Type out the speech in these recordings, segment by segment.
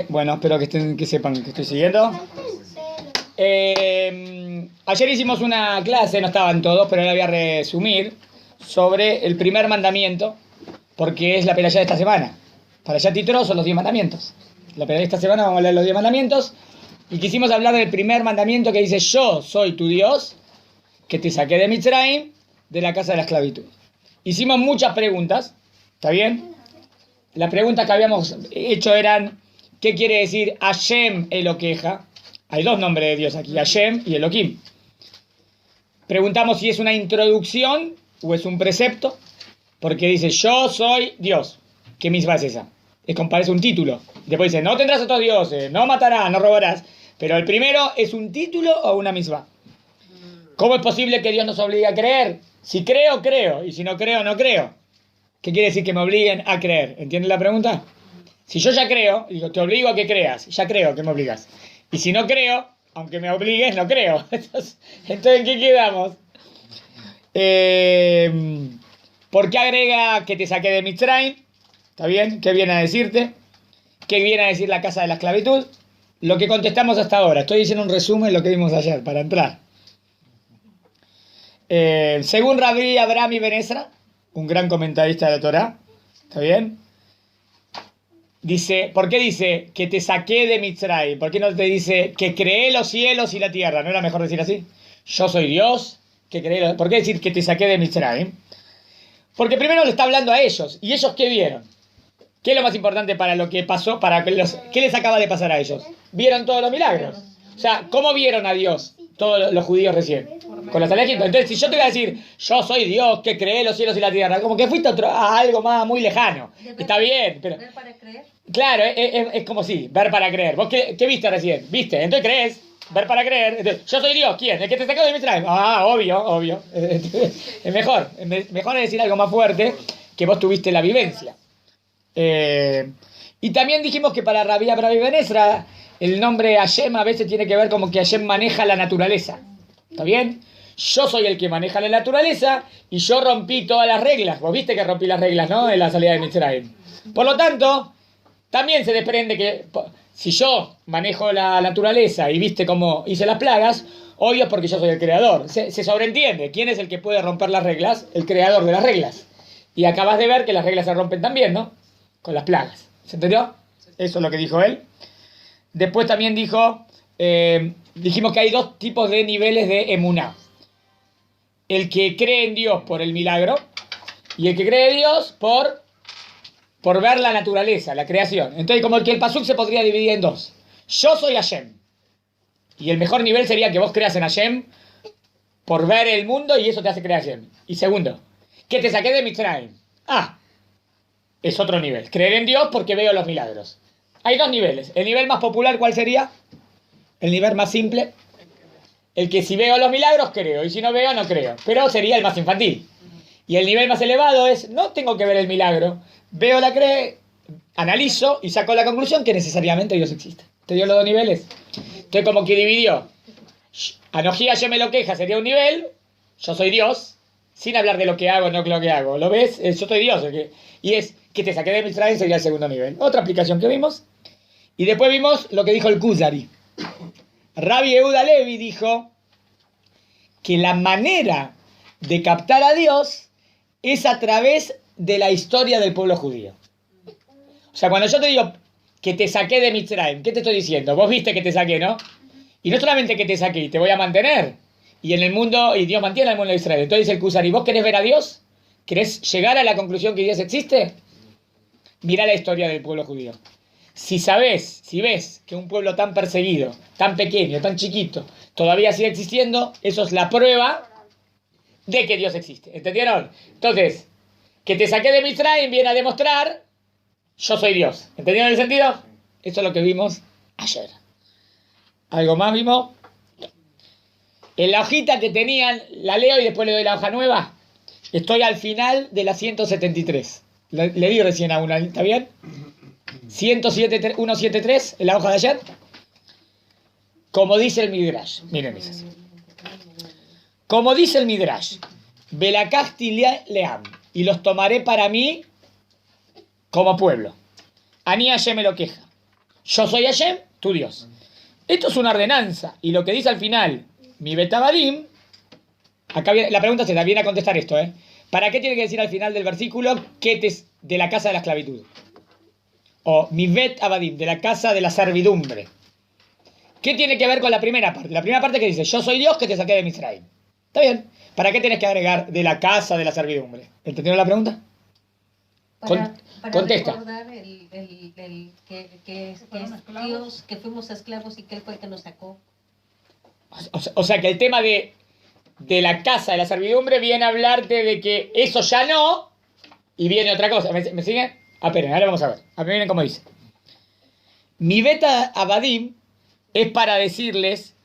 Bueno, espero que sepan que estoy siguiendo. Ayer hicimos una clase, no estaban todos, pero ahora voy a resumir sobre el primer mandamiento, porque es la perashá de esta semana. Para allá Titro son los 10 mandamientos. La perashá de esta semana vamos a hablar de los 10 mandamientos. Y quisimos hablar del primer mandamiento que dice: yo soy tu Dios, que te saqué de Mitzrayim, de la casa de la esclavitud. Hicimos muchas preguntas, ¿está bien? Las preguntas que habíamos hecho eran: ¿qué quiere decir Hashem Eloqueja? Hay dos nombres de Dios aquí, Hashem y Elohim. Preguntamos si es una introducción o es un precepto, porque dice: yo soy Dios. ¿Qué misma es esa? Es como parece un título. Después dice: no tendrás otros dioses, no matarás, no robarás. Pero el primero, ¿es un título o una misma? ¿Cómo es posible que Dios nos obligue a creer? Si creo, creo, y si no creo, no creo. ¿Qué quiere decir que me obliguen a creer? ¿Entiendes la pregunta? Si yo ya creo, digo, te obligo a que creas, ya creo que me obligas. Y si no creo, aunque me obligues, no creo. Entonces ¿en qué quedamos? ¿Por qué agrega que te saqué de Mitzrayim? ¿Está bien? ¿Qué viene a decirte? ¿Qué viene a decir la casa de la esclavitud? Lo que contestamos hasta ahora. Estoy diciendo un resumen de lo que vimos ayer, para entrar. Según Rabbi Abraham Ibn Ezra, un gran comentarista de la Torá, ¿está bien? Dice, ¿por qué dice que te saqué de Mitzrayim? ¿Por qué no te dice que creé los cielos y la tierra? ¿No era mejor decir así? Yo soy Dios, que creé los... ¿Por qué decir que te saqué de Mitzrayim? Porque primero le está hablando a ellos. ¿Y ellos qué vieron? ¿Qué es lo más importante para lo que pasó? ¿Qué les acaba de pasar a ellos? Vieron todos los milagros. O sea, ¿cómo vieron a Dios todos los judíos recién? Con la salida de Egipto. Entonces, si yo te voy a decir, yo soy Dios que creé los cielos y la tierra, como que fuiste a algo más muy lejano. Está bien, pero... ¿Ver para creer? Claro, es como si, ver para creer. ¿Vos qué viste recién? ¿Viste? Entonces crees, ver para creer. Entonces, yo soy Dios, ¿quién? ¿El que te sacó de Mitzrayim? Ah, obvio. Es mejor es decir algo más fuerte que vos tuviste la vivencia. Y también dijimos que para Rabbi Abraham Ibn Ezra, el nombre Hashem a veces tiene que ver como que Hashem maneja la naturaleza. ¿Está bien? Yo soy el que maneja la naturaleza y yo rompí todas las reglas. Vos viste que rompí las reglas, ¿no? En la salida de Mitzrayim. Por lo tanto, también se desprende que si yo manejo la naturaleza y viste cómo hice las plagas, obvio es porque yo soy el creador. Se sobreentiende. ¿Quién es el que puede romper las reglas? El creador de las reglas. Y acabas de ver que las reglas se rompen también, ¿no? Con las plagas. ¿Se entendió? Eso es lo que dijo él. Después también dijimos que hay dos tipos de niveles de emuná. El que cree en Dios por el milagro y el que cree en Dios por ver la naturaleza, la creación. Entonces, como que el pasuk se podría dividir en dos. Yo soy Hashem. Y el mejor nivel sería que vos creas en Hashem por ver el mundo y eso te hace creer Hashem. Y segundo, que te saqué de Mitzrayim. Es otro nivel. Creer en Dios porque veo los milagros. Hay dos niveles. El nivel más popular, ¿cuál sería? El nivel más simple. El que si veo los milagros, creo. Y si no veo, no creo. Pero sería el más infantil. Y el nivel más elevado es: no tengo que ver el milagro. Veo analizo y saco la conclusión que necesariamente Dios existe. ¿Te dio los dos niveles? Entonces, como que dividió. Anojí Hashem Eloqueja sería un nivel. Yo soy Dios. Sin hablar de lo que hago, no lo que hago. ¿Lo ves? Yo soy Dios. Y es que te saqué de Mitzrayim sería el segundo nivel. Otra aplicación que vimos. Y después vimos lo que dijo el Kuzari. Rabbi Yehuda Levi dijo que la manera de captar a Dios es a través de la historia del pueblo judío. O sea, cuando yo te digo que te saqué de Mitzrayim, ¿qué te estoy diciendo? Vos viste que te saqué, ¿no? Y no solamente que te saqué, te voy a mantener. Y en el mundo, y Dios mantiene al mundo de Israel. Entonces dice el Kuzari: ¿vos querés ver a Dios? ¿Querés llegar a la conclusión que Dios existe? Mirá la historia del pueblo judío. Si ves que un pueblo tan perseguido, tan pequeño, tan chiquito, todavía sigue existiendo, eso es la prueba de que Dios existe. ¿Entendieron? Entonces, que te saqué de Mitzrayim viene a demostrar: yo soy Dios. ¿Entendieron el sentido? Eso es lo que vimos ayer. ¿Algo más vimos? En la hojita que tenían, la leo y después le doy la hoja nueva. Estoy al final de la 173. Le di recién a una, ¿está bien? 173, en la hoja de ayer. Como dice el Midrash. Miren esas. Como dice el Midrash: Belakachti leam, y los tomaré para mí como pueblo. Ani Hashem Eloqueja. Yo soy Hashem, tu Dios. Esto es una ordenanza. Y lo que dice al final, mi betabadim, acá viene, la pregunta se da, viene a contestar esto, ¿eh? ¿Para qué tiene que decir al final del versículo de la casa de la esclavitud? O mi bet abadim, de la casa de la servidumbre. ¿Qué tiene que ver con la primera parte? La primera parte que dice, yo soy Dios que te saqué de Misraim. Está bien. ¿Para qué tienes que agregar de la casa de la servidumbre? ¿Entendieron la pregunta? Para Contesta. recordar que es Dios, que fuimos esclavos y que Él fue el que nos sacó. O sea que el tema de la casa de la servidumbre viene a hablarte de que eso ya no, y viene otra cosa. ¿Me siguen? Esperen, ahora vamos a ver. A mí miren cómo dice. Mi beta abadim es para decirles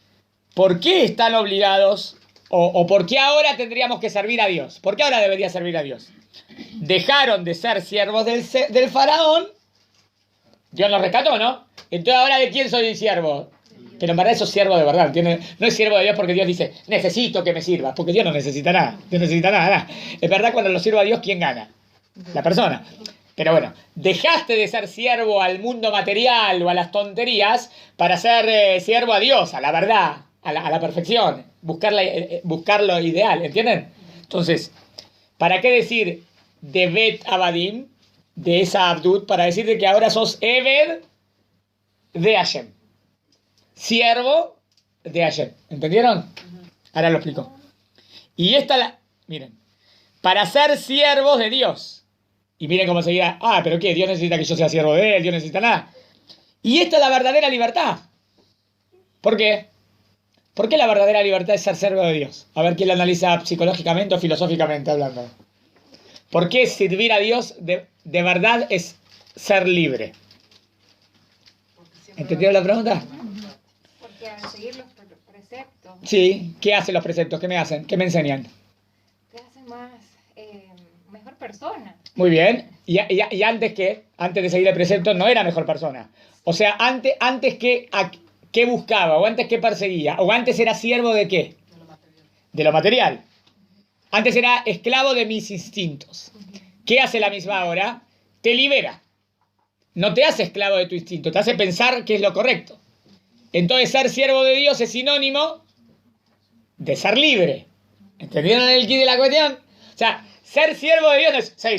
por qué están obligados o por qué ahora tendríamos que servir a Dios. ¿Por qué ahora debería servir a Dios? Dejaron de ser siervos del faraón. Dios nos rescató, ¿no? Entonces ahora ¿de quién soy siervo? Pero en verdad eso es siervo de verdad. No es siervo de Dios porque Dios dice, necesito que me sirvas. Porque Dios no necesita nada. Dios necesita nada. Es verdad, cuando lo sirvo a Dios, ¿quién gana? La persona. Pero bueno, dejaste de ser siervo al mundo material o a las tonterías para ser siervo a Dios, a la verdad, a la perfección. Buscar lo ideal, ¿entienden? Entonces, ¿para qué decir de Bet Abadim, de esa Abdut, para decirte que ahora sos Eved de Hashem? Siervo de Hashem. ¿Entendieron? Ahora lo explico. Y miren, para ser siervos de Dios. Y miren cómo se dirá, pero ¿qué? Dios necesita que yo sea siervo de Él, Dios necesita nada. Y esta es la verdadera libertad. ¿Por qué? ¿Por qué la verdadera libertad es ser siervo de Dios? A ver quién lo analiza psicológicamente o filosóficamente hablando. ¿Por qué servir a Dios de verdad es ser libre? ¿Entendieron la pregunta? Porque al seguir los preceptos Sí. ¿Qué hacen los preceptos? ¿Qué me hacen? ¿Qué me enseñan? te hace más mejor persona. Muy bien. ¿Y antes qué? Antes de seguir el precepto no era mejor persona. O sea, antes ¿qué buscaba? ¿O antes qué perseguía? ¿O antes era siervo de qué? De lo material. Antes era esclavo de mis instintos. ¿Qué hace la misma ahora? Te libera. No te hace esclavo de tu instinto, te hace pensar que es lo correcto. Entonces ser siervo de Dios es sinónimo de ser libre. ¿Entendieron el kit de la cuestión? O sea, ser siervo de Dios no es soy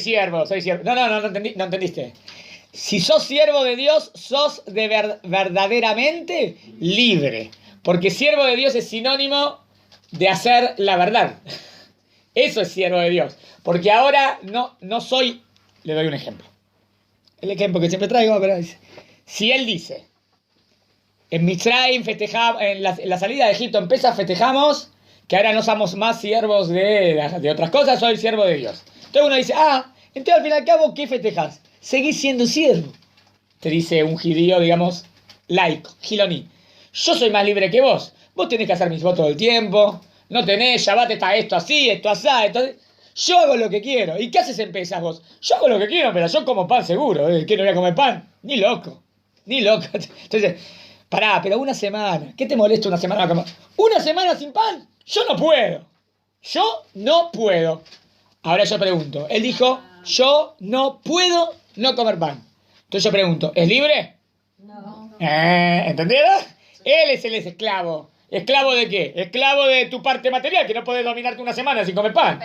siervo. No entendiste. Si sos siervo de Dios, sos verdaderamente libre. Porque siervo de Dios es sinónimo de hacer la verdad. Eso es siervo de Dios. Porque ahora no soy... Le doy un ejemplo. El ejemplo que siempre traigo, pero si él dice, en Mitzrayim festejamos, en la salida de Egipto en Pesaj festejamos que ahora no somos más siervos de otras cosas, soy siervo de Dios. Entonces uno dice, entonces al fin y al cabo, ¿qué festejas? Seguís siendo siervo. Te dice un judío, digamos, laico, giloní. Yo soy más libre que vos. Vos tenés que hacer mis votos todo el tiempo. No tenés, Shabbat está esto así, esto asá, esto... Yo hago lo que quiero. ¿Y qué haces en Pesaj vos? Yo hago lo que quiero, pero yo como pan seguro. ¿Qué no voy a comer pan? Ni loco. Entonces, pero una semana. ¿Qué te molesta una semana? ¿Una semana sin pan? Yo no puedo. Ahora yo pregunto. Él dijo, yo no puedo no comer pan. Entonces yo pregunto, ¿es libre? No. ¿Entendieron? Él es el esclavo. ¿Esclavo de qué? Esclavo de tu parte material, que no podés dominarte una semana sin comer pan.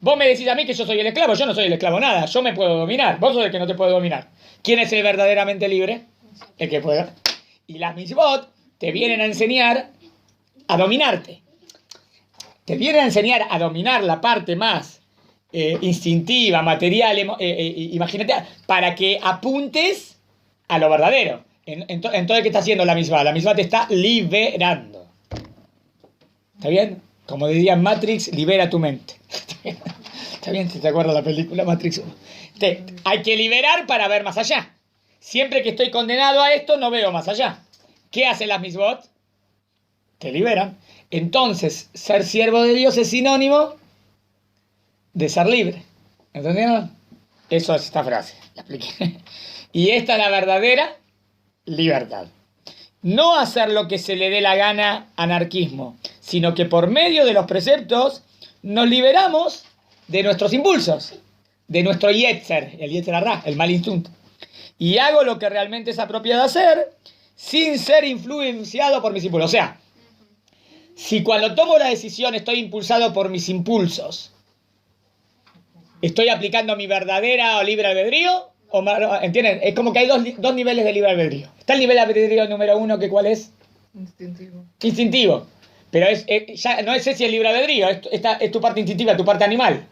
Vos me decís a mí que yo soy el esclavo. Yo no soy el esclavo nada. Yo me puedo dominar. Vos sos el que no te puede dominar. ¿Quién es el verdaderamente libre? El que puede. Y las mitzvot te vienen a enseñar a dominarte. Te vienen a enseñar a dominar la parte más instintiva, material, imagínate, para que apuntes a lo verdadero. Entonces, ¿qué está haciendo la mitzvah? La mitzvah te está liberando. ¿Está bien? Como diría Matrix, libera tu mente. ¿Está bien? ¿Te acuerdas la película Matrix 1? Hay que liberar para ver más allá. Siempre que estoy condenado a esto, no veo más allá. ¿Qué hacen las mitzvot? Te liberan. Entonces, ser siervo de Dios es sinónimo de ser libre. ¿Entendieron? Eso es esta frase. La expliqué. Y esta es la verdadera libertad. No hacer lo que se le dé la gana, anarquismo, sino que por medio de los preceptos nos liberamos de nuestros impulsos, de nuestro yetzer, el yetzer hará, el mal instinto. Y hago lo que realmente es apropiado hacer sin ser influenciado por mis impulsos. O sea, si cuando tomo la decisión estoy impulsado por mis impulsos, ¿estoy aplicando mi verdadera o libre albedrío? ¿Entienden? Es como que hay dos niveles de libre albedrío. Está el nivel de albedrío número 1, que ¿cuál es? Instintivo. Instintivo. Pero ya no es ese el libre albedrío, es tu parte instintiva, tu parte animal.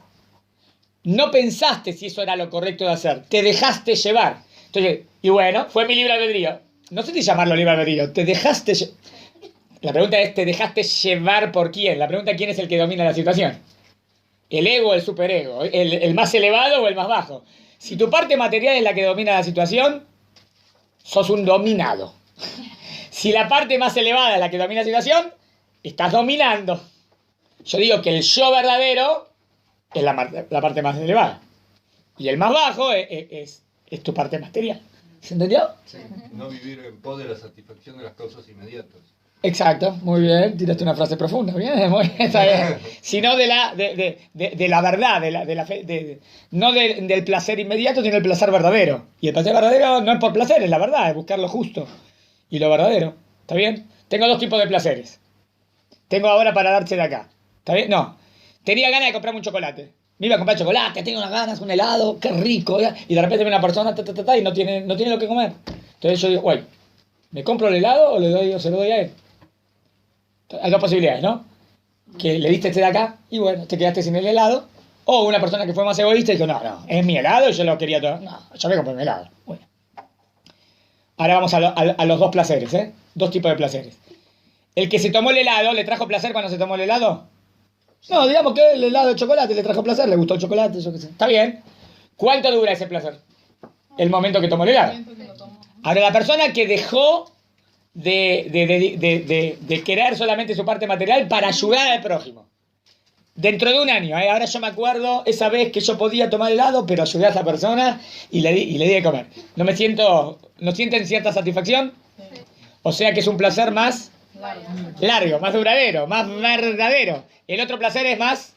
No pensaste si eso era lo correcto de hacer, te dejaste llevar. Entonces, y bueno, fue mi libre albedrío. No sé si llamarlo libre albedrío, te dejaste llevar. La pregunta es, ¿te dejaste llevar por quién? La pregunta es, ¿quién es el que domina la situación? ¿El ego o el superego? ¿El más elevado o el más bajo? Si tu parte material es la que domina la situación, sos un dominado. Si la parte más elevada es la que domina la situación, estás dominando. Yo digo que el yo verdadero es la parte más elevada. Y el más bajo es tu parte material. ¿Se entendió? Sí. No vivir en pos de la satisfacción de las causas inmediatas. Exacto, muy bien, tiraste una frase profunda, bien, muy bien, está bien. Sino de la verdad, de la fe, no del placer inmediato, sino del placer verdadero. Y el placer verdadero no es por placer, es la verdad, es buscar lo justo y lo verdadero. ¿Está bien? Tengo dos tipos de placeres. Tengo ahora para darte de acá. ¿Está bien? No. Tenía ganas de comprarme un chocolate. Me iba a comprar chocolate, tengo unas ganas, un helado, qué rico. Y de repente viene una persona y no tiene lo que comer. Entonces yo digo, güey, ¿me compro el helado o se lo doy a él? Hay dos posibilidades, ¿no? Que le diste este de acá y bueno, te quedaste sin el helado. O una persona que fue más egoísta y dijo, no, es mi helado y yo lo quería todo. No, yo me compré mi helado. Bueno. Ahora vamos a los dos placeres, ¿eh? Dos tipos de placeres. El que se tomó el helado, ¿le trajo placer cuando se tomó el helado? No, digamos que el helado de chocolate le trajo placer, le gustó el chocolate, yo qué sé. Está bien. ¿Cuánto dura ese placer? El momento que tomó el helado. Ahora, la persona que dejó de querer solamente su parte material para ayudar al prójimo. Dentro de un año, ahora yo me acuerdo esa vez que yo podía tomar helado, pero ayudé a esa persona y le di de comer. ¿No sienten cierta satisfacción? O sea que es un placer más largo, más duradero, más verdadero. El otro placer es más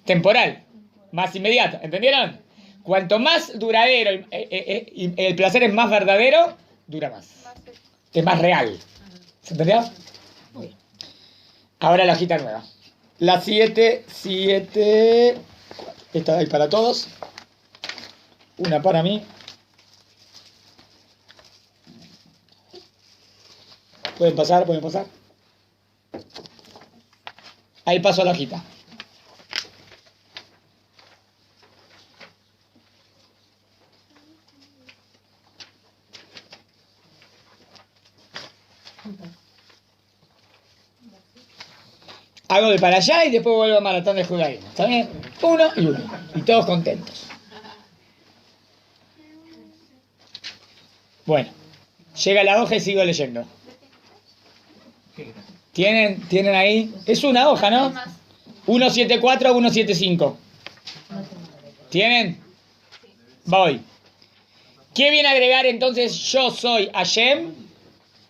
temporal, más inmediato. ¿Entendieron? Cuanto más duradero y el placer es más verdadero, dura más. Es más real. ¿Se entendió? Muy bien. Ahora la hojita nueva. La 7. Esta hay para todos. Una para mí. Pueden pasar. Ahí paso a la hojita. Hago de para allá y después vuelvo a maratón de judaísmo. ¿Está bien? Uno y uno. Y todos contentos. Bueno. Llega la hoja y sigo leyendo. ¿Tienen ahí? Es una hoja, ¿no? 174, 175. ¿Tienen? Voy. ¿Qué viene a agregar entonces? Yo soy Hashem,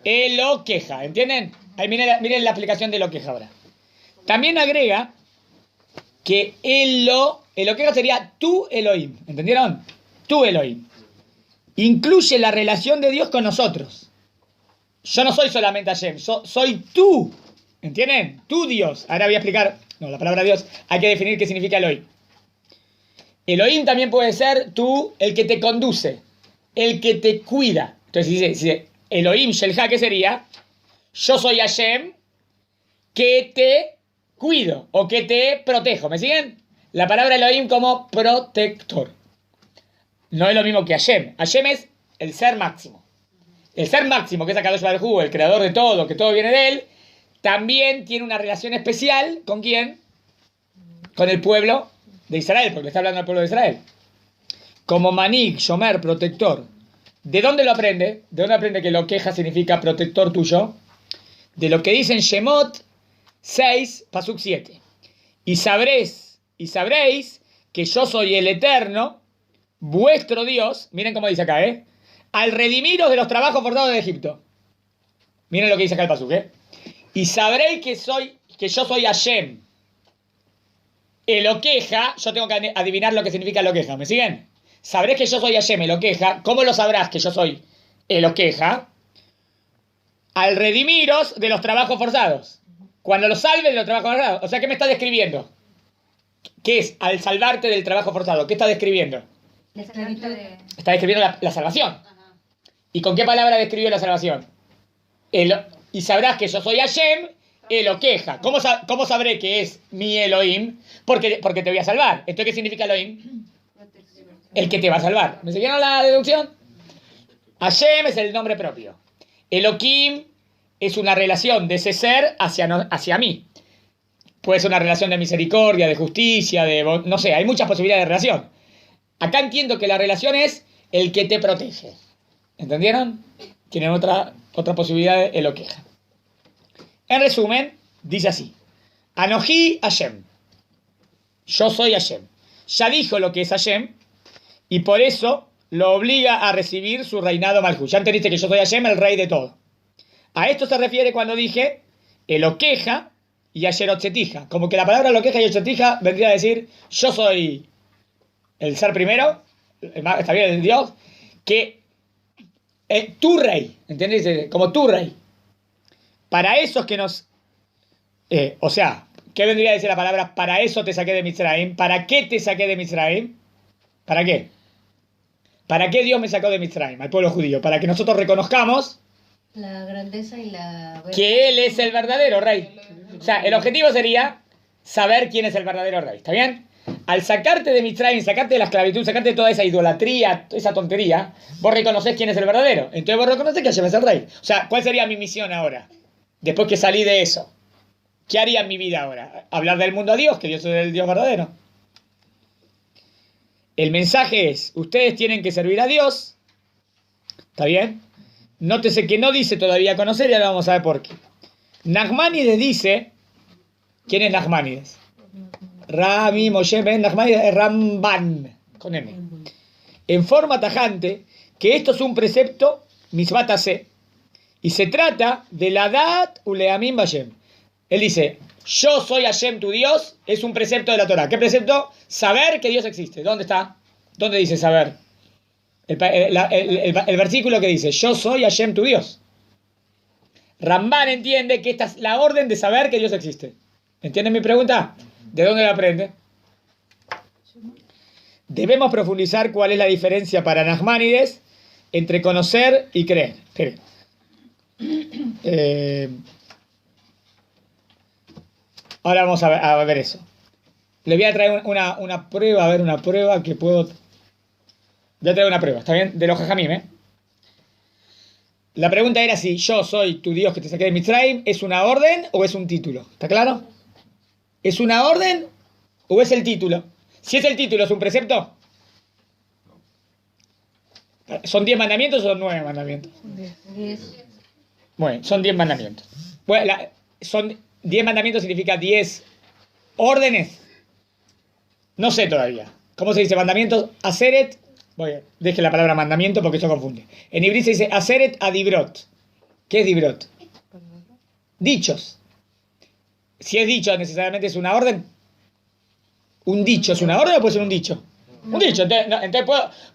Elo queja. ¿Entienden? Ahí miren la aplicación de lo queja ahora. También agrega que Elo queja sería tu Elohim. ¿Entendieron? Tu Elohim. Incluye la relación de Dios con nosotros. Yo no soy solamente Hashem, soy tú. ¿Entienden? Tu Dios. Ahora voy a explicar. No, la palabra Dios, hay que definir qué significa Elohim. Elohim también puede ser tú, el que te conduce, el que te cuida. Entonces dice Elohim Shelja, ¿qué sería? Yo soy Hashem, que te cuido o que te protejo. ¿Me siguen? La palabra Elohim como protector. No es lo mismo que Hashem. Hashem es el ser máximo. El ser máximo, que es Akadosh Baruj Hu, el creador de todo, que todo viene de él, también tiene una relación especial. ¿Con quién? Con el pueblo de Israel, porque le está hablando al pueblo de Israel. Como Manig, Shomer, protector. ¿De dónde lo aprende? ¿De dónde aprende que lo queja significa protector tuyo? De lo que dice en Shemot 6, Pasuk 7. Y sabréis que yo soy el Eterno, vuestro Dios. Miren cómo dice acá, al redimiros de los trabajos forzados de Egipto. Miren lo que dice acá el Pasuk, Y sabréis que yo soy Hashem. El Oqueja, yo tengo que adivinar lo que significa el Oqueja. ¿Me siguen? sabrés que yo soy Hashem, Eloqueja. ¿Cómo lo sabrás que yo soy Eloqueja? Al redimiros de los trabajos forzados. Cuando los salves de los trabajos forzados. O sea, ¿qué me está describiendo? ¿Qué es al salvarte del trabajo forzado? ¿Qué está describiendo? La esclavitud. Está describiendo la salvación. ¿Y con qué palabra describió la salvación? Y sabrás que yo soy Hashem, Eloqueja. ¿Cómo sabré que es mi Elohim? Porque te voy a salvar. ¿Esto qué significa Elohim? El que te va a salvar. ¿Me siguieron la deducción? Hashem es el nombre propio. Elohim es una relación de ese ser hacia mí. Puede ser una relación de misericordia, de justicia, no sé, hay muchas posibilidades de relación. Acá entiendo que la relación es el que te protege. ¿Entendieron? Tienen otra posibilidad de Eloqueja. En resumen, dice así. Anoji Hashem. Yo soy Hashem. Ya dijo lo que es Hashem y por eso lo obliga a recibir su reinado Malhut. Ya entendiste que yo soy Hashem, el rey de todo. A esto se refiere cuando dije Eloqueja y Asherotzetija. Como que la palabra Eloqueja y Asherotzetija vendría a decir yo soy el ser primero, está bien, el Dios, que tu rey, ¿entendés? Como tu rey. Para esos que nos... o sea, ¿qué vendría a decir la palabra? Para eso te saqué de Mitzrayim. ¿Para qué te saqué de Mitzrayim? ¿Para qué? ¿Para qué Dios me sacó de Mitzrayim, al pueblo judío? Para que nosotros reconozcamos la grandeza y la... que Él es el verdadero rey. O sea, el objetivo sería saber quién es el verdadero rey. ¿Está bien? Al sacarte de Mitzrayim, sacarte de la esclavitud, sacarte de toda esa idolatría, toda esa tontería, vos reconocés quién es el verdadero. Entonces vos reconocés que Hashem es el rey. O sea, ¿cuál sería mi misión ahora? Después que salí de eso. ¿Qué haría en mi vida ahora? Hablar del mundo a Dios, que Dios es el Dios verdadero. El mensaje es, ustedes tienen que servir a Dios. ¿Está bien? Nótese que no dice todavía conocer y ahora vamos a ver por qué. Nachmanides dice, ¿quién es Nachmanides? Rami Moshe Ben Nachmanides es Ramban, con M. En forma tajante, que esto es un precepto, Mitzvat Aseh, y se trata de la Dat Uleamim Bashem. Él dice, yo soy Hashem tu Dios, es un precepto de la Torah. ¿Qué precepto? Saber que Dios existe. ¿Dónde está? ¿Dónde dice saber? El versículo que dice, yo soy Hashem tu Dios. Ramban entiende que esta es la orden de saber que Dios existe. ¿Entienden mi pregunta? ¿De dónde la aprende? Debemos profundizar cuál es la diferencia para Nachmanides entre conocer y creer. Esperen. Ahora vamos a ver eso. Le voy a traer una prueba, a ver, una prueba que puedo... Voy a traer una prueba, ¿está bien? De los Jajamim, ¿eh? La pregunta era si yo soy tu Dios que te saqué de Mitzrayim, ¿es una orden o es un título? ¿Está claro? ¿Es una orden o es el título? Si es el título, ¿es un precepto? ¿Son 10 mandamientos o son 9 mandamientos? 10. Bueno, son 10 mandamientos. Bueno, son 10 mandamientos significa 10 órdenes. No sé todavía. ¿Cómo se dice mandamientos? Aseret. Bueno, deje la palabra mandamiento porque eso confunde. En hebreo se dice Aseret Adibrot. ¿Qué es Dibrot? Dichos. Si es dicho, necesariamente es una orden. ¿Un dicho es una orden o puede ser un dicho? Un dicho. Entonces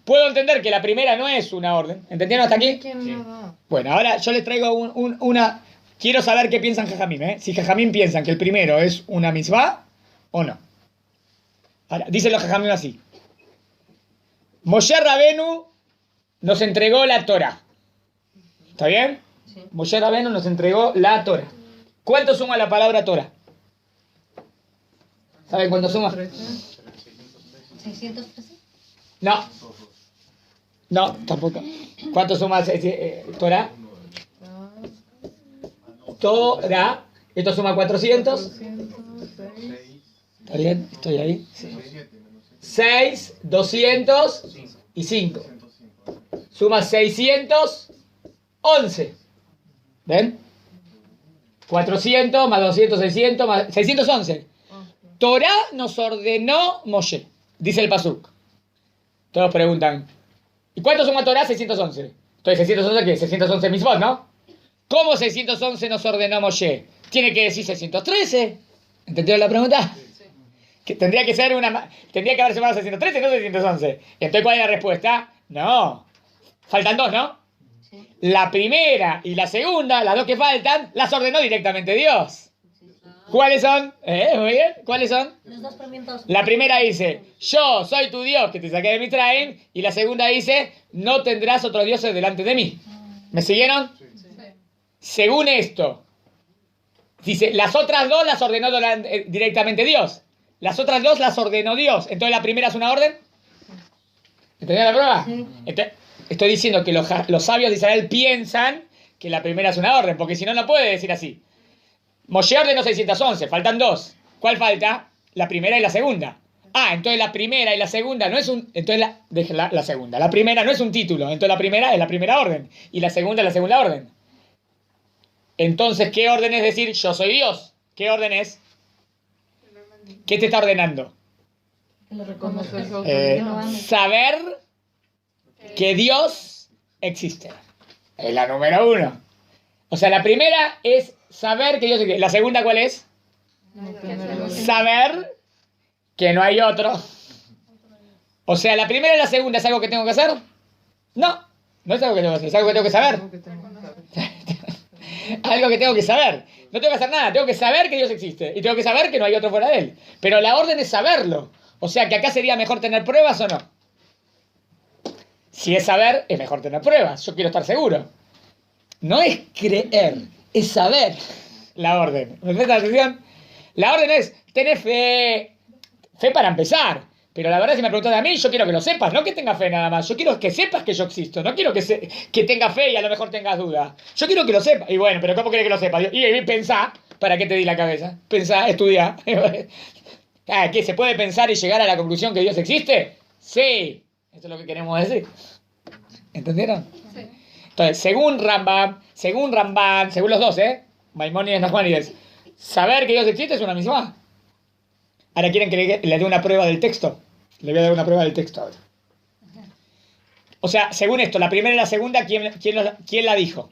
puedo entender que la primera no es una orden. ¿Entendieron hasta aquí? Bueno, ahora yo les traigo una... Quiero saber qué piensan Jajamim, ¿eh? Si Jajamim piensan que el primero es una mitzvah o no. Ahora, dicen los Jajamim así. Moshe Rabenu nos entregó la Torah. ¿Está bien? Sí. Moshe Rabenu nos entregó la Torah. ¿Cuánto suma la palabra Torah? ¿Saben cuánto suma? 613. No. No, tampoco. ¿Cuánto suma Torah? Torah. Esto suma 400. ¿Está bien? ¿Estoy ahí? Sí. 6, 205. Suma 611. ¿Ven? 400 más 200, 600 más 611. Torah nos ordenó Moshe, dice el Pasuk. Todos preguntan, ¿y cuánto suma Torah? 611. Entonces, ¿611 qué? 611 mismos, ¿no? ¿Cómo 611 nos ordenó Moshe? Tiene que decir 613. ¿Entendieron la pregunta? Que tendría que haber sumado 613, no 611. Entonces, ¿cuál es la respuesta? No. Faltan dos, ¿no? Sí. La primera y la segunda, las dos que faltan, las ordenó directamente Dios. ¿Cuáles son? Muy bien. ¿Cuáles son? Los dos preguntas. La primera dice, yo soy tu Dios que te saqué de Mitzrayim. Y la segunda dice, no tendrás otros dioses delante de mí. ¿Me siguieron? Según esto, dice, las otras dos las ordenó directamente Dios. Las otras dos las ordenó Dios. Entonces la primera es una orden. ¿Entendieron la prueba? Sí. Entonces, estoy diciendo que los sabios de Israel piensan que la primera es una orden, porque si no, no puede decir así. Moshe ordenó 611, faltan dos. ¿Cuál falta? La primera y la segunda. Entonces la primera y la segunda no es un... Entonces la segunda. La primera no es un título, entonces la primera es la primera orden. Y la segunda es la segunda orden. Entonces, ¿qué orden es decir yo soy Dios? ¿Qué orden es? ¿Qué te está ordenando? Que lo reconozca. Saber que Dios existe. Es la número uno. O sea, la primera es saber que Dios existe. ¿La segunda cuál es? Saber que no hay otro. O sea, ¿la primera y la segunda es algo que tengo que hacer? No, no es algo que tengo que hacer, es algo que tengo que saber. Algo que tengo que saber. No tengo que hacer nada, tengo que saber que Dios existe. Y tengo que saber que no hay otro fuera de él. Pero la orden es saberlo. O sea, que acá sería mejor tener pruebas o no. Si es saber, es mejor tener pruebas. Yo quiero estar seguro. No es creer, es saber la orden. ¿Me prestas atención? La orden es tener fe. Fe para empezar. Pero la verdad, si me preguntas a mí, yo quiero que lo sepas, no que tengas fe nada más. Yo quiero que sepas que yo existo. No quiero que tengas fe y a lo mejor tengas dudas. Yo quiero que lo sepas. Y bueno, pero ¿cómo querés que lo sepas? Y pensá, ¿para qué te di la cabeza? Pensá, estudiá. ¿Qué? ¿Se puede pensar y llegar a la conclusión que Dios existe? Sí. Eso es lo que queremos decir. ¿Entendieron? Sí. Entonces, según Ramban, según los dos, Maimónides y Nachmanides, saber que Dios existe es una misma. Ahora quieren que le dé una prueba del texto. Le voy a dar una prueba del texto ahora. O sea, según esto, la primera y la segunda, ¿quién la dijo?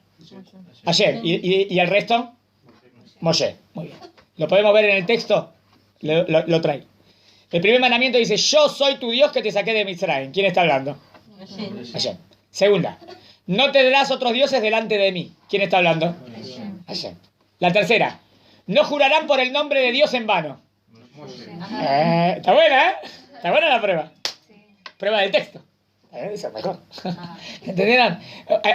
Ayer. ¿Y el resto? Moshe. Muy bien. ¿Lo podemos ver en el texto? Lo trae. El primer mandamiento dice, yo soy tu Dios que te saqué de Mitzrayim. ¿Quién está hablando? Ayer. Segunda, no tendrás otros dioses delante de mí. ¿Quién está hablando? Ayer. La tercera, no jurarán por el nombre de Dios en vano. Está buena, ¿eh? Está buena la prueba. Prueba del texto. Eso es mejor. ¿Entendieron?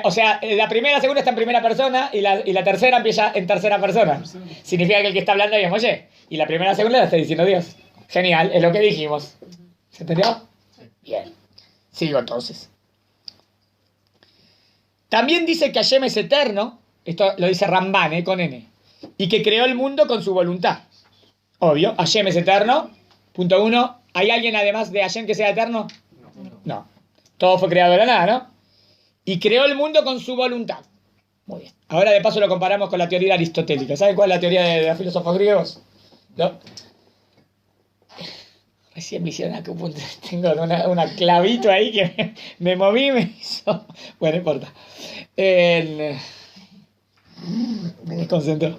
O sea, la primera y la segunda está en primera persona y la tercera empieza en tercera persona. Significa que el que está hablando ahí es Moshe. Y la primera y la segunda la está diciendo Dios. Genial, es lo que dijimos. ¿Se entendió? Bien. Sigo entonces. También dice que Hashem es eterno. Esto lo dice Ramban, con N. Y que creó el mundo con su voluntad. Obvio, Hashem es eterno. Punto 1. ¿Hay alguien además de Hashem que sea eterno? No. Todo fue creado de la nada, ¿no? Y creó el mundo con su voluntad. Muy bien. Ahora de paso lo comparamos con la teoría aristotélica. ¿Saben cuál es la teoría de los filósofos griegos? ¿No? Recién me hicieron acá un punto. Tengo una clavito ahí que me moví y me hizo... Bueno, no importa. Me desconcentró.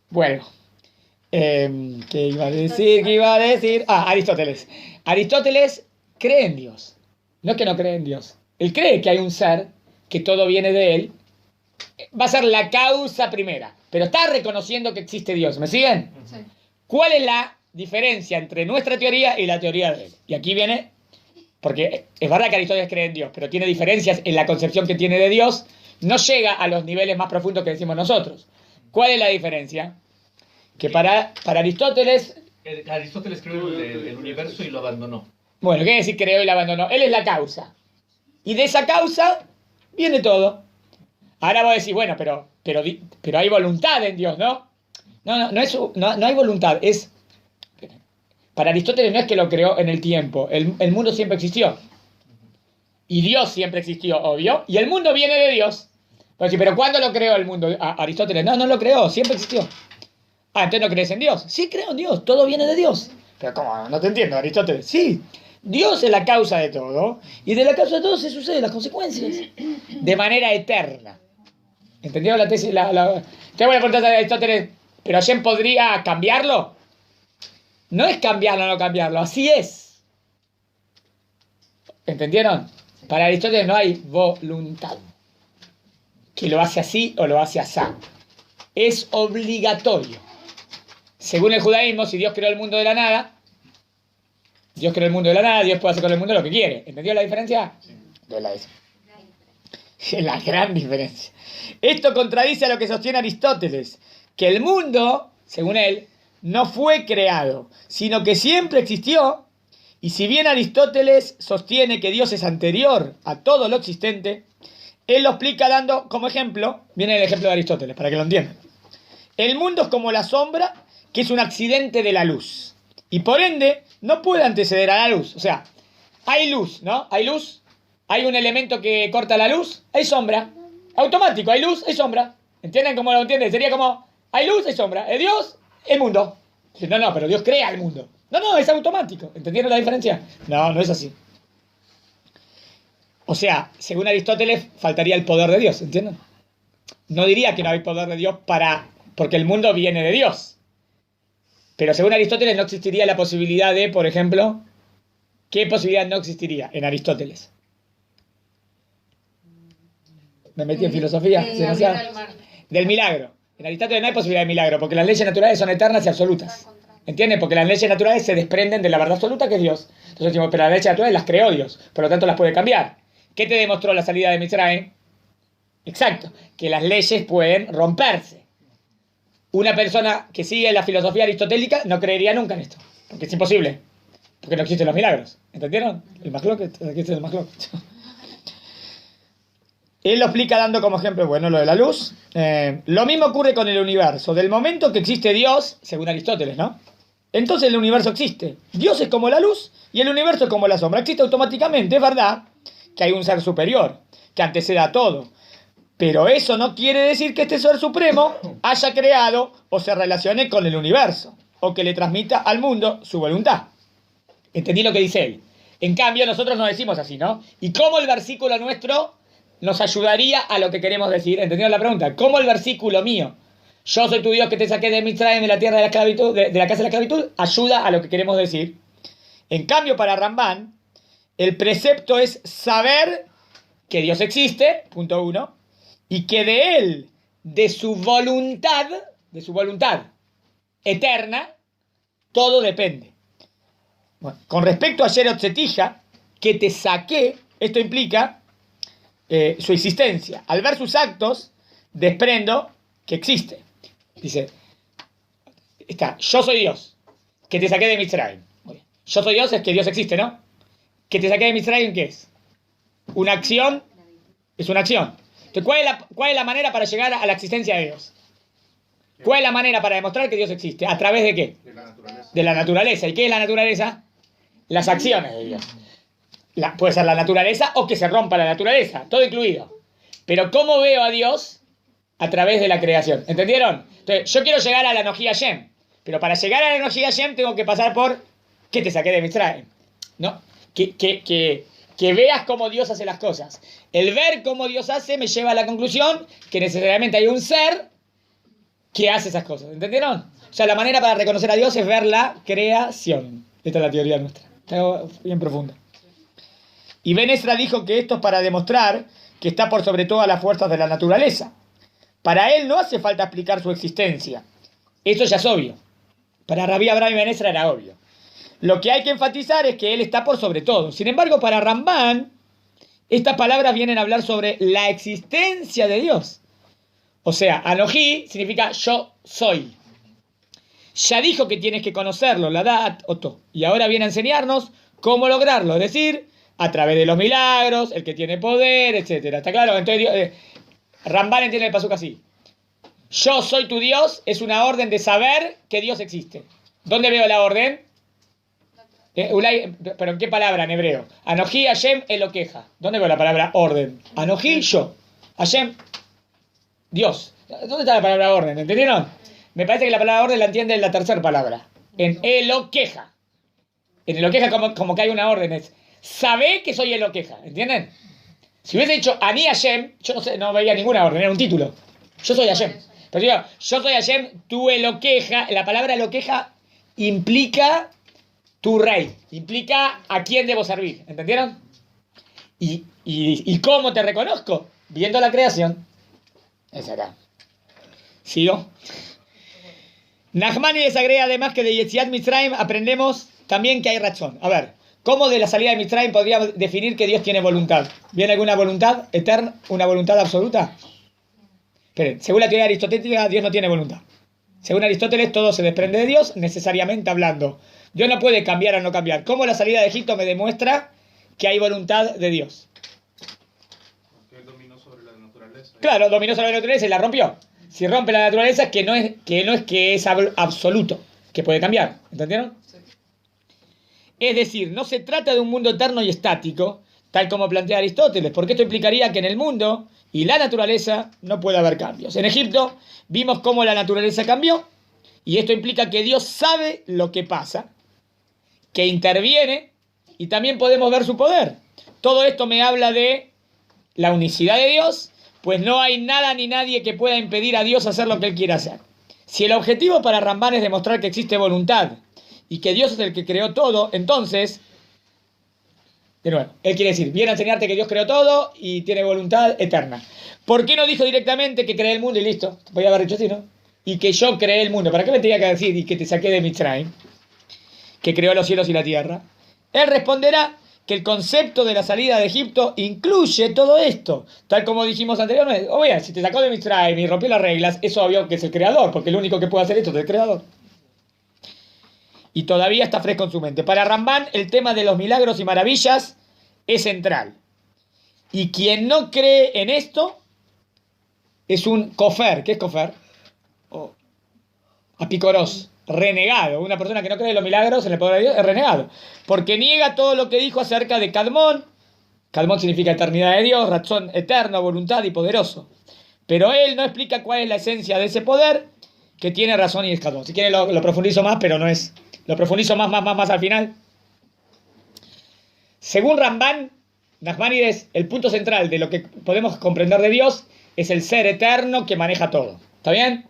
Bueno. ¿Qué iba a decir? Aristóteles. Aristóteles cree en Dios. No es que no cree en Dios. Él cree que hay un ser, que todo viene de él. Va a ser la causa primera. Pero está reconociendo que existe Dios. ¿Me siguen? Sí. ¿Cuál es la diferencia entre nuestra teoría y la teoría de él? Y aquí viene, porque es verdad que Aristóteles cree en Dios, pero tiene diferencias en la concepción que tiene de Dios. No llega a los niveles más profundos que decimos nosotros. ¿Cuál es la diferencia? Que para Aristóteles... Aristóteles creó el universo y lo abandonó. Bueno, ¿qué decir creó y lo abandonó? Él es la causa. Y de esa causa viene todo. Ahora voy a decir, bueno, pero hay voluntad en Dios, ¿no? No hay voluntad. Para Aristóteles no es que lo creó en el tiempo. El mundo siempre existió. Y Dios siempre existió, obvio. Y el mundo viene de Dios. Pero ¿cuándo lo creó el mundo? Aristóteles, no lo creó, siempre existió. Entonces no crees en Dios. Sí, creo en Dios, todo viene de Dios. Pero ¿cómo? No te entiendo, Aristóteles. Sí, Dios es la causa de todo. Y de la causa de todo se suceden las consecuencias. De manera eterna. ¿Entendió la tesis? Te voy a preguntar a Aristóteles, ¿pero Hashem podría cambiarlo? No es cambiarlo o no cambiarlo, así es. ¿Entendieron? Para Aristóteles no hay voluntad. Que lo hace así o lo hace así. Es obligatorio. Según el judaísmo, si Dios creó el mundo de la nada, Dios creó el mundo de la nada, Dios puede hacer con el mundo lo que quiere. ¿Entendió la diferencia? Es la gran diferencia. Esto contradice a lo que sostiene Aristóteles, que el mundo, según él, no fue creado, sino que siempre existió. Y si bien Aristóteles sostiene que Dios es anterior a todo lo existente, él lo explica dando como ejemplo, viene el ejemplo de Aristóteles, para que lo entiendan. El mundo es como la sombra, que es un accidente de la luz. Y por ende, no puede anteceder a la luz. O sea, hay luz, ¿no? Hay luz, hay un elemento que corta la luz, hay sombra. Automático, hay luz, hay sombra. ¿Entienden cómo lo entienden? Sería como, hay luz, hay sombra. El Dios, el mundo. No, pero Dios crea el mundo. No, es automático. ¿Entendieron la diferencia? No es así. O sea, según Aristóteles, faltaría el poder de Dios, ¿entienden? No diría que no hay poder de Dios porque el mundo viene de Dios. Pero según Aristóteles no existiría la posibilidad de, por ejemplo, ¿qué posibilidad no existiría en Aristóteles? Me metí en filosofía. Del milagro. En Aristóteles no hay posibilidad de milagro, porque las leyes naturales son eternas y absolutas. ¿Entiendes? Porque las leyes naturales se desprenden de la verdad absoluta que es Dios. Entonces decimos, pero las leyes naturales las creó Dios, por lo tanto las puede cambiar. ¿Qué te demostró la salida de Mitzrayim? Exacto, que las leyes pueden romperse. Una persona que sigue la filosofía aristotélica no creería nunca en esto, porque es imposible, porque no existen los milagros. ¿Entendieron? El Mahlok, aquí está el Mahlok. Él lo explica dando como ejemplo, bueno, lo de la luz. Lo mismo ocurre con el universo. Del momento que existe Dios, según Aristóteles, ¿no? Entonces el universo existe. Dios es como la luz y el universo es como la sombra. Existe automáticamente, es verdad que hay un ser superior, que antecede a todo. Pero eso no quiere decir que este ser supremo haya creado o se relacione con el universo, o que le transmita al mundo su voluntad. ¿Entendí lo que dice él? En cambio, nosotros no decimos así, ¿no? ¿Y cómo el versículo nuestro nos ayudaría a lo que queremos decir? ¿Entendieron la pregunta? ¿Cómo el versículo mío, yo soy tu Dios que te saqué de Mitzrayim, de la tierra de la esclavitud, de la casa de la esclavitud, ayuda a lo que queremos decir? En cambio, para Rambán, el precepto es saber que Dios existe, punto 1, y que de Él, de su voluntad eterna, todo depende. Bueno, con respecto a Yerot Zetija, que te saqué, esto implica su existencia. Al ver sus actos, desprendo que existe. Dice, yo soy Dios, que te saqué de Mitzrayim. Yo soy Dios es que Dios existe, ¿no? Que te saqué de Mitzrayim, ¿qué es? Una acción, es una acción. Entonces, ¿cuál es la manera para llegar a la existencia de Dios? ¿Cuál es la manera para demostrar que Dios existe? ¿A través de qué? De la naturaleza. De la naturaleza. ¿Y qué es la naturaleza? Las acciones de Dios. Puede ser la naturaleza o que se rompa la naturaleza, todo incluido. Pero ¿cómo veo a Dios? A través de la creación. ¿Entendieron? Entonces, yo quiero llegar a la Enoji Hashem, pero para llegar a la Enoji Hashem tengo que pasar por que te saqué de Mitzrayim, ¿no? Que veas cómo Dios hace las cosas. El ver cómo Dios hace me lleva a la conclusión que necesariamente hay un ser que hace esas cosas. ¿Entendieron? O sea, la manera para reconocer a Dios es ver la creación. Esta es la teoría nuestra. Está bien profunda. Y Ben Ezra dijo que esto es para demostrar que está por sobre todas las fuerzas de la naturaleza. Para él no hace falta explicar su existencia. Eso ya es obvio. Para Rabbi Abraham y Ben Ezra era obvio. Lo que hay que enfatizar es que él está por sobre todo. Sin embargo, para Rambán, estas palabras vienen a hablar sobre la existencia de Dios. O sea, Anoji significa yo soy. Ya dijo que tienes que conocerlo, la dat, oto. Y ahora viene a enseñarnos cómo lograrlo. Es decir, a través de los milagros, el que tiene poder, etc. ¿Está claro? Entonces, Rambán entiende el pasuk así. Yo soy tu Dios es una orden de saber que Dios existe. ¿Dónde veo la orden? ¿Pero en qué palabra en hebreo? Anoji Hashem Elokeja. ¿Dónde veo la palabra orden? Anoji yo. Hashem, Dios. ¿Dónde está la palabra orden? ¿Entendieron? Me parece que la palabra orden la entiende en la tercera palabra. En Elokeja. En Elokeja como que hay una orden. Es sabe que soy Elokeja. ¿Entienden? Si hubiese dicho Ani Hashem, yo no veía ninguna orden. Era un título. Yo soy Hashem. Pero digo, yo soy Hashem, tú Elokeja. La palabra Elokeja implica tu rey, implica a quién debo servir, ¿entendieron? ¿Y cómo te reconozco? Viendo la creación. Esa era. ¿Sigo? Nachmanides agrega además que de Yetziat Mitzrayim aprendemos también que hay razón. A ver, ¿cómo de la salida de Mitzrayim podríamos definir que Dios tiene voluntad? ¿Viene alguna voluntad eterna, una voluntad absoluta? Esperen, según la teoría aristotélica, Dios no tiene voluntad. Según Aristóteles, todo se desprende de Dios, necesariamente hablando. Dios no puede cambiar o no cambiar. ¿Cómo la salida de Egipto me demuestra que hay voluntad de Dios? Porque él dominó sobre la naturaleza. Claro, dominó sobre la naturaleza y la rompió. Si rompe la naturaleza es que no es absoluto, que puede cambiar. ¿Entendieron? Sí. Es decir, no se trata de un mundo eterno y estático, tal como plantea Aristóteles, porque esto implicaría que en el mundo y la naturaleza no puede haber cambios. En Egipto vimos cómo la naturaleza cambió, y esto implica que Dios sabe lo que pasa, que interviene, y también podemos ver su poder. Todo esto me habla de la unicidad de Dios, pues no hay nada ni nadie que pueda impedir a Dios hacer lo que Él quiere hacer. Si el objetivo para Rambán es demostrar que existe voluntad y que Dios es el que creó todo, entonces, de nuevo, Él quiere decir, viene a enseñarte que Dios creó todo y tiene voluntad eterna. ¿Por qué no dijo directamente que creé el mundo y listo? Podría haber dicho así, ¿no? Y que yo creé el mundo. ¿Para qué me tenía que decir y que te saqué de Mitzrayim? Que creó los cielos y la tierra. Él responderá que el concepto de la salida de Egipto incluye todo esto. Tal como dijimos anteriormente. Oye, si te sacó de Mitzrayim y rompió las reglas, es obvio que es el creador, porque el único que puede hacer esto es el creador. Y todavía está fresco en su mente. Para Rambán, el tema de los milagros y maravillas es central. Y quien no cree en esto es un kofer. ¿Qué es kofer? Apicoros, renegado. Una persona que no cree en los milagros, en el poder de Dios, es renegado. Porque niega todo lo que dijo acerca de Kadmón. Kadmón significa eternidad de Dios, razón eterno, voluntad y poderoso. Pero él no explica cuál es la esencia de ese poder que tiene razón y es Kadmón. Si quieren lo profundizo más, pero no es... Lo profundizo más al final. Según Rambán, Nachmanides, el punto central de lo que podemos comprender de Dios es el ser eterno que maneja todo. ¿Está bien?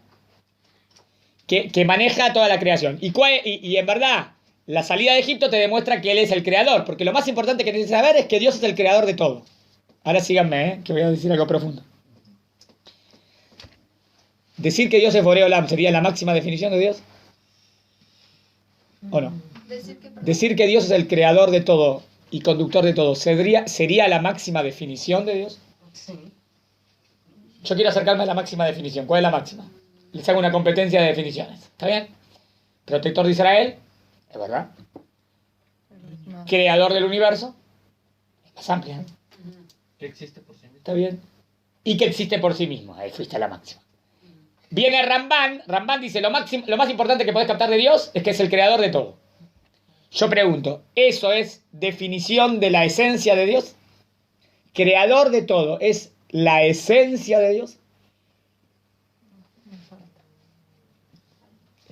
Que maneja toda la creación. Y en verdad, la salida de Egipto te demuestra que Él es el creador, porque lo más importante que tienes que saber es que Dios es el creador de todo. Ahora síganme, que voy a decir algo profundo. Decir que Dios es Borei Olam sería la máxima definición de Dios. ¿O no? Decir que Dios es el creador de todo y conductor de todo, ¿sería la máxima definición de Dios? Sí. Yo quiero acercarme a la máxima definición. ¿Cuál es la máxima? Les hago una competencia de definiciones. ¿Está bien? Protector de Israel, es verdad. Creador del universo, es más amplia, ¿no? Que existe por sí mismo. ¿Está bien? Y que existe por sí mismo. Ahí fuiste a la máxima. Viene Rambán dice, lo más importante que podés captar de Dios es que es el creador de todo. Yo pregunto, ¿eso es definición de la esencia de Dios? Creador de todo, ¿es la esencia de Dios?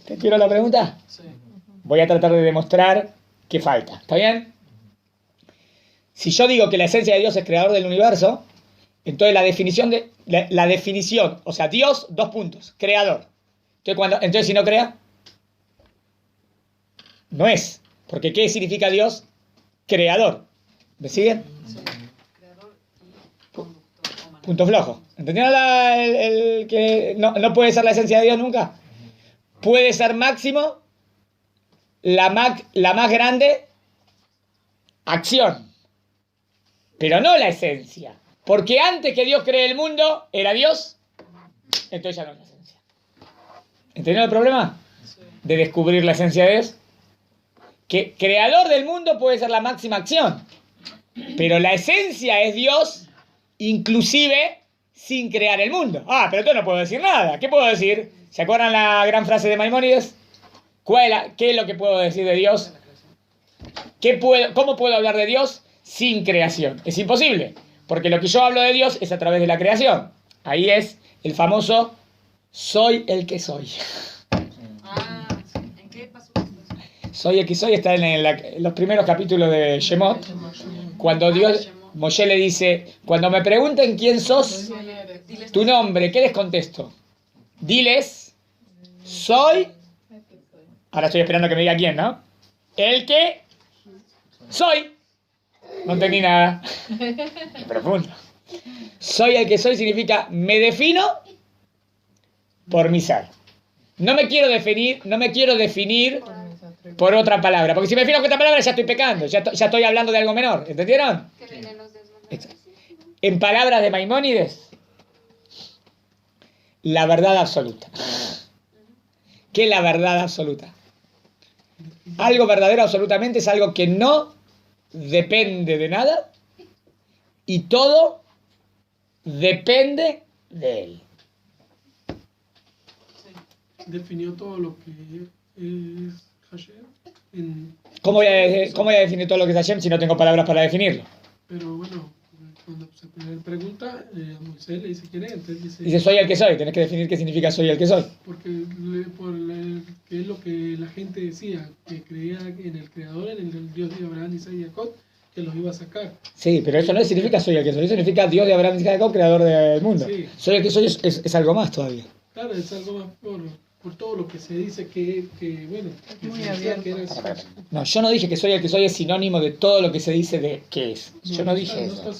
¿Te quiero la pregunta? Sí. Voy a tratar de demostrar que falta. ¿Está bien? Si yo digo que la esencia de Dios es creador del universo, entonces la definición, o sea, Dios, 2 puntos, creador. Entonces si no crea, no es. Porque ¿qué significa Dios? Creador. ¿Me siguen? Sí. Creador y conductor. Punto flojo. ¿Entendieron el que no puede ser la esencia de Dios nunca? Puede ser máximo la más grande acción, pero no la esencia. Porque antes que Dios cree el mundo, era Dios, entonces ya no es la esencia. ¿Entendieron el problema? Sí. De descubrir la esencia de Dios. Que creador del mundo puede ser la máxima acción, pero la esencia es Dios, inclusive sin crear el mundo. Pero entonces no puedo decir nada. ¿Qué puedo decir? ¿Se acuerdan la gran frase de Maimónides? ¿Qué es lo que puedo decir de Dios? ¿Cómo puedo hablar de Dios sin creación? Es imposible, porque lo que yo hablo de Dios es a través de la creación. Ahí es el famoso soy el que soy. Sí. ¿En qué pasó? Soy el que soy está en los primeros capítulos de Shemot. Cuando Moshe le dice, cuando me pregunten quién sos, tu nombre, ¿qué les contesto? Diles, soy Ahora estoy esperando que me diga quién, ¿no? El que soy. No entendí nada. Qué profundo. Soy el que soy significa me defino por mi ser. No me quiero definir por otra palabra. Porque si me defino con otra palabra ya estoy pecando. Ya estoy hablando de algo menor. ¿Entendieron? Que vienen los Esto. En palabras de Maimónides, la verdad absoluta. ¿Qué es la verdad absoluta? Algo verdadero absolutamente es algo que no depende de nada y todo depende de él. Definió todo lo que es Hashem, ¿Cómo voy a definir todo lo que es Hashem si no tengo palabras para definirlo? pero bueno, cuando se pregunta, a Moisés le dice quién es, entonces Dice, soy el que soy. Tenés que definir qué significa soy el que soy. porque que es lo que la gente decía, que creía en el creador, en el Dios de Abraham, Isaac y Jacob, que los iba a sacar. Sí, pero eso no significa soy el que soy. Eso significa Dios de Abraham, Isaac y Jacob, creador del mundo. Sí. Soy el que soy es algo más todavía. Claro, es algo más por todo lo que se dice que bueno, que Muy se decía abierto. que era No, yo no dije que soy el que soy es sinónimo de todo lo que se dice de que es. Yo no dije eso.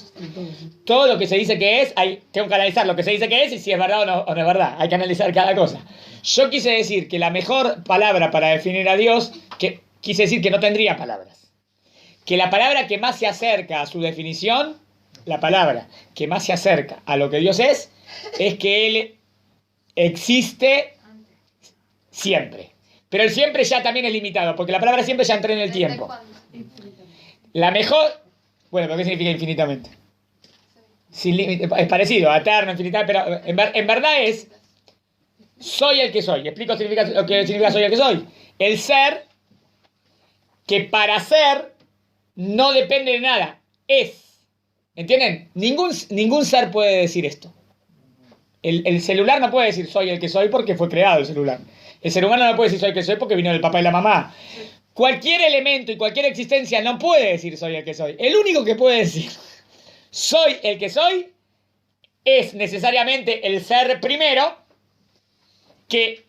Todo lo que se dice que es, tengo que analizar lo que se dice que es y si es verdad o no es verdad. Hay que analizar cada cosa. Yo quise decir que la mejor palabra para definir a Dios, quise decir que no tendría palabras. Que la palabra que más se acerca a su definición, la palabra que más se acerca a lo que Dios es que Él existe siempre. Pero el siempre ya también es limitado, porque la palabra siempre ya entra en el tiempo. La mejor... Bueno, ¿pero qué significa infinitamente? Sin límite, es parecido, eterno, infinitamente, pero en verdad es soy el que soy. Explico lo que significa soy el que soy. El ser que para ser no depende de nada. Es. ¿Entienden? Ningún ser puede decir esto. El celular no puede decir soy el que soy porque fue creado el celular. El ser humano no puede decir soy el que soy porque vino del papá y la mamá. Cualquier elemento y cualquier existencia no puede decir soy el que soy. El único que puede decir soy el que soy es necesariamente el ser primero que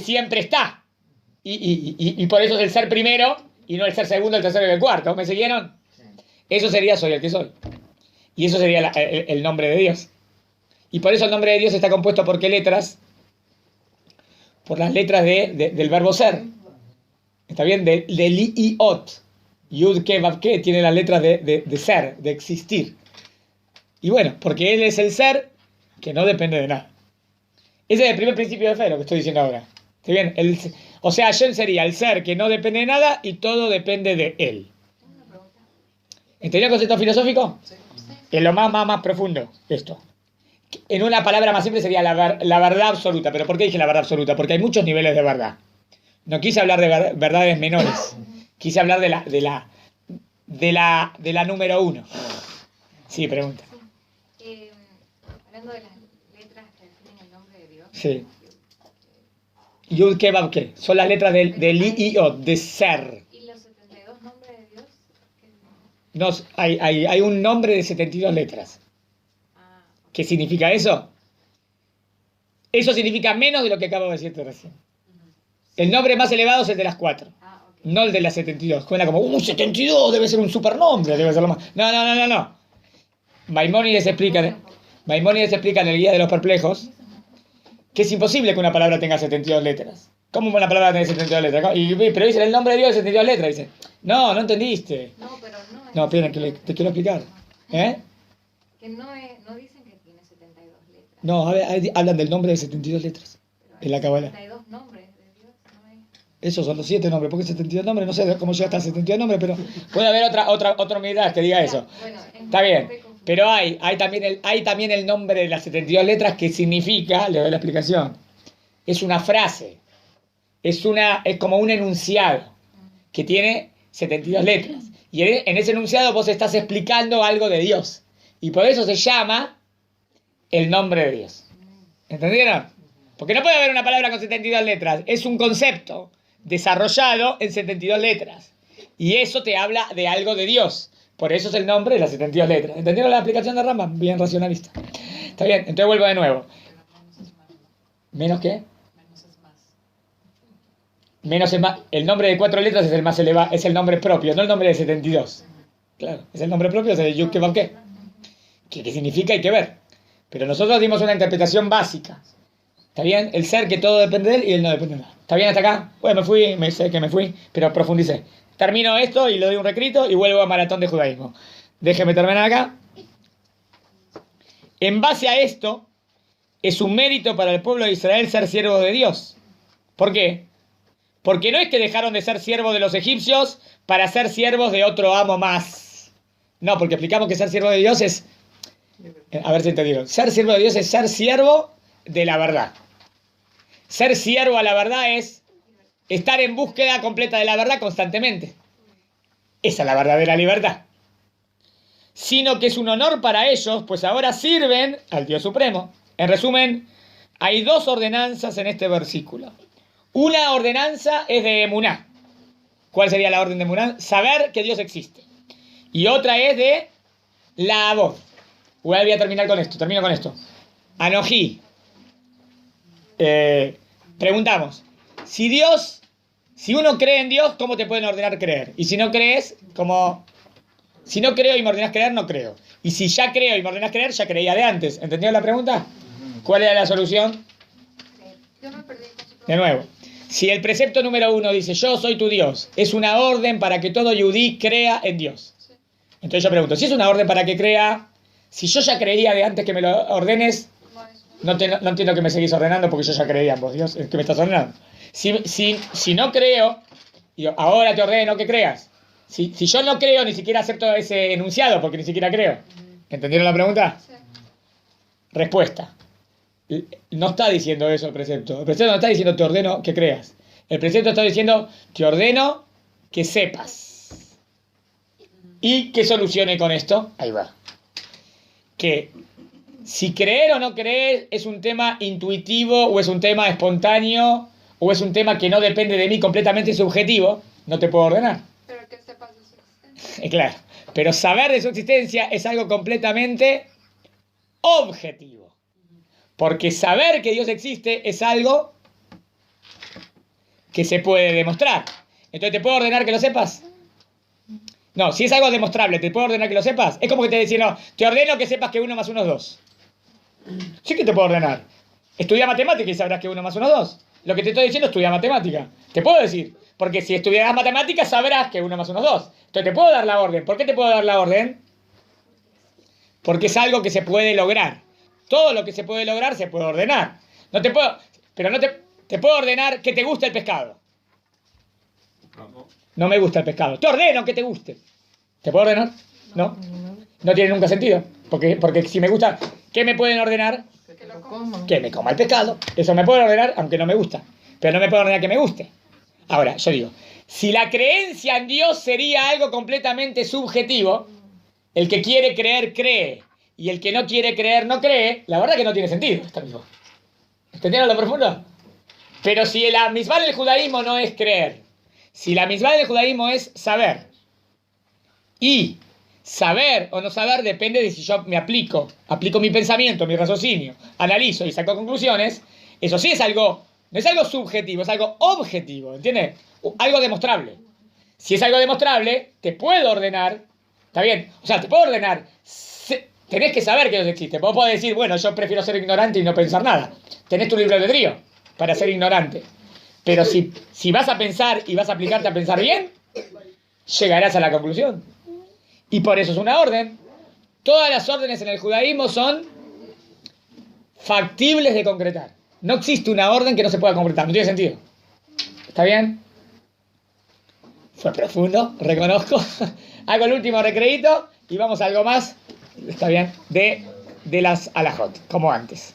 siempre está. Y por eso es el ser primero y no el ser segundo, el tercero y el cuarto. ¿Me siguieron? Eso sería soy el que soy. Y eso sería el nombre de Dios. Y por eso el nombre de Dios está compuesto por qué letras? Por las letras del verbo ser. ¿Está bien? De li y ot. Yud, ke, vav, ke tiene las letras de ser, de existir. Y bueno, porque Él es el ser que no depende de nada. Ese es el primer principio de fe, lo que estoy diciendo ahora. ¿Está bien? O sea, Hashem sería el ser que no depende de nada y todo depende de Él. ¿Entendió el concepto filosófico? Es lo más profundo, esto. En una palabra más simple sería la verdad absoluta. ¿Pero por qué dije la verdad absoluta? Porque hay muchos niveles de verdad. No quise hablar de verdades menores. Quise hablar de la número uno. Sí, pregunta. Hablando de las letras que definen el nombre de Dios. Sí. Yud, ke, vav, ke. Son las letras de li y ot, de ser. ¿Y los 72 nombres de Dios? No, hay un nombre de 72 letras. ¿Qué significa eso? Eso significa menos de lo que acabo de decirte recién. El nombre más elevado es el de las 4. No el de las 72. Suena como, 72 debe ser un supernombre, debe ser lo más. No. Maimónides explica en el Guía de los Perplejos que es imposible que una palabra tenga 72 letras. ¿Cómo una palabra tiene 72 letras? Pero dice el nombre de Dios de 72 letras. Dice, no entendiste. No, pero no es. No, espera, que te quiero explicar. ¿Eh? Que no dicen que tiene 72 letras. No, a ver, hablan del nombre de 72 letras. En la Kabbalah. 72 nombres de Dios, no es. Esos son los 7 nombres. ¿Por qué 72 nombres? No sé cómo llega hasta 72 nombres, pero puede haber otra unidad que diga eso. Bueno, Está bien. Pero hay también el nombre de las 72 letras que significa, le doy la explicación, es una frase, es como un enunciado que tiene 72 letras. Y en ese enunciado vos estás explicando algo de Dios. Y por eso se llama el nombre de Dios. ¿Entendieron? Porque no puede haber una palabra con 72 letras. Es un concepto desarrollado en 72 letras. Y eso te habla de algo de Dios. Por eso es el nombre de las 72 letras. ¿Entendieron la explicación de Rambam? Bien racionalista. Está bien, entonces vuelvo de nuevo. ¿Menos qué? menos el nombre de 4 letras es el más elevado, es el nombre propio, no el nombre de 72. Claro, es el nombre propio, es el Yud Kei Vav Kei. ¿Qué significa? Hay que ver. Pero nosotros dimos una interpretación básica. ¿Está bien? El ser que todo depende de él y él no depende de nada. ¿Está bien hasta acá? Bueno, me sé que me fui, pero profundicé. Termino esto y le doy un recrito y vuelvo a Maratón de Judaísmo. Déjeme terminar acá. En base a esto, es un mérito para el pueblo de Israel ser siervos de Dios. ¿Por qué? Porque no es que dejaron de ser siervos de los egipcios para ser siervos de otro amo más. No, porque explicamos que ser siervo de Dios es... A ver si entendieron. Ser siervo de Dios es ser siervo de la verdad. Ser siervo a la verdad es estar en búsqueda completa de la verdad constantemente. Esa es la verdadera libertad. Sino que es un honor para ellos, pues ahora sirven al Dios Supremo. En resumen, hay 2 ordenanzas en este versículo. Una ordenanza es de Emuná. ¿Cuál sería la orden de Emuná? Saber que Dios existe. Y otra es de la voz. Voy a terminar con esto. Termino con esto. Anojí. Preguntamos. Si uno cree en Dios, ¿cómo te pueden ordenar creer? Y si no crees, como... Si no creo y me ordenás creer, no creo. Y si ya creo y me ordenás creer, ya creía de antes. ¿Entendieron la pregunta? ¿Cuál era la solución? Yo me perdí con su De nuevo. Si el precepto número 1 dice, yo soy tu Dios, es una orden para que todo yudí crea en Dios. Entonces yo pregunto, si es una orden para que crea, si yo ya creía de antes que me lo ordenes, no entiendo que me seguís ordenando porque yo ya creía en vos, Dios, es que me estás ordenando. Si no creo, y ahora te ordeno que creas. Si yo no creo, ni siquiera acepto ese enunciado porque ni siquiera creo. ¿Entendieron la pregunta? Sí. Respuesta. No está diciendo eso el precepto. El precepto no está diciendo te ordeno que creas. El precepto está diciendo te ordeno que sepas. ¿Y qué solucione con esto? Ahí va. Que si creer o no creer es un tema intuitivo o es un tema espontáneo o es un tema que no depende de mí completamente subjetivo, no te puedo ordenar. Pero que sepas de su existencia. Claro. Pero saber de su existencia es algo completamente objetivo. Porque saber que Dios existe es algo que se puede demostrar. Entonces, ¿te puedo ordenar que lo sepas? No, si es algo demostrable, ¿te puedo ordenar que lo sepas? Es como que te decía, no, te ordeno que sepas que 1 más 1 es 2. Sí que te puedo ordenar. Estudia matemática y sabrás que 1 más 1 es 2. Lo que te estoy diciendo, estudia matemática. Te puedo decir, porque si estudiarás matemática sabrás que 1 más 1 es 2. Entonces te puedo dar la orden. ¿Por qué te puedo dar la orden? Porque es algo que se puede lograr. Todo lo que se puede lograr se puede ordenar. No te puedo, pero no te puedo ordenar que te guste el pescado. No me gusta el pescado. Te ordeno que te guste. ¿Te puedo ordenar? No. No tiene nunca sentido. Porque si me gusta, ¿qué me pueden ordenar? Que lo comas. Que me coma el pescado. Eso me puede ordenar, aunque no me gusta. Pero no me puede ordenar que me guste. Ahora, yo digo, si la creencia en Dios sería algo completamente subjetivo, el que quiere creer, cree, y el que no quiere creer, no cree, la verdad que no tiene sentido. ¿Entendieron lo profundo? Pero si la misma del judaísmo no es creer, si la misma del judaísmo es saber, y saber o no saber depende de si yo me aplico mi pensamiento, mi raciocinio, analizo y saco conclusiones, eso sí es algo, no es algo subjetivo, es algo objetivo, ¿entiendes? Algo demostrable. Si es algo demostrable, te puedo ordenar, ¿está bien? O sea, te puedo ordenar, tenés que saber que Dios existe. Vos podés decir, bueno, yo prefiero ser ignorante y no pensar nada. Tenés tu libre albedrío para ser ignorante. Pero si vas a pensar y vas a aplicarte a pensar bien, llegarás a la conclusión. Y por eso es una orden. Todas las órdenes en el judaísmo son factibles de concretar. No existe una orden que no se pueda concretar. No tiene sentido. ¿Está bien? Fue profundo, reconozco. Hago el último recreíto y vamos a algo más. Está bien. De las alajot, como antes.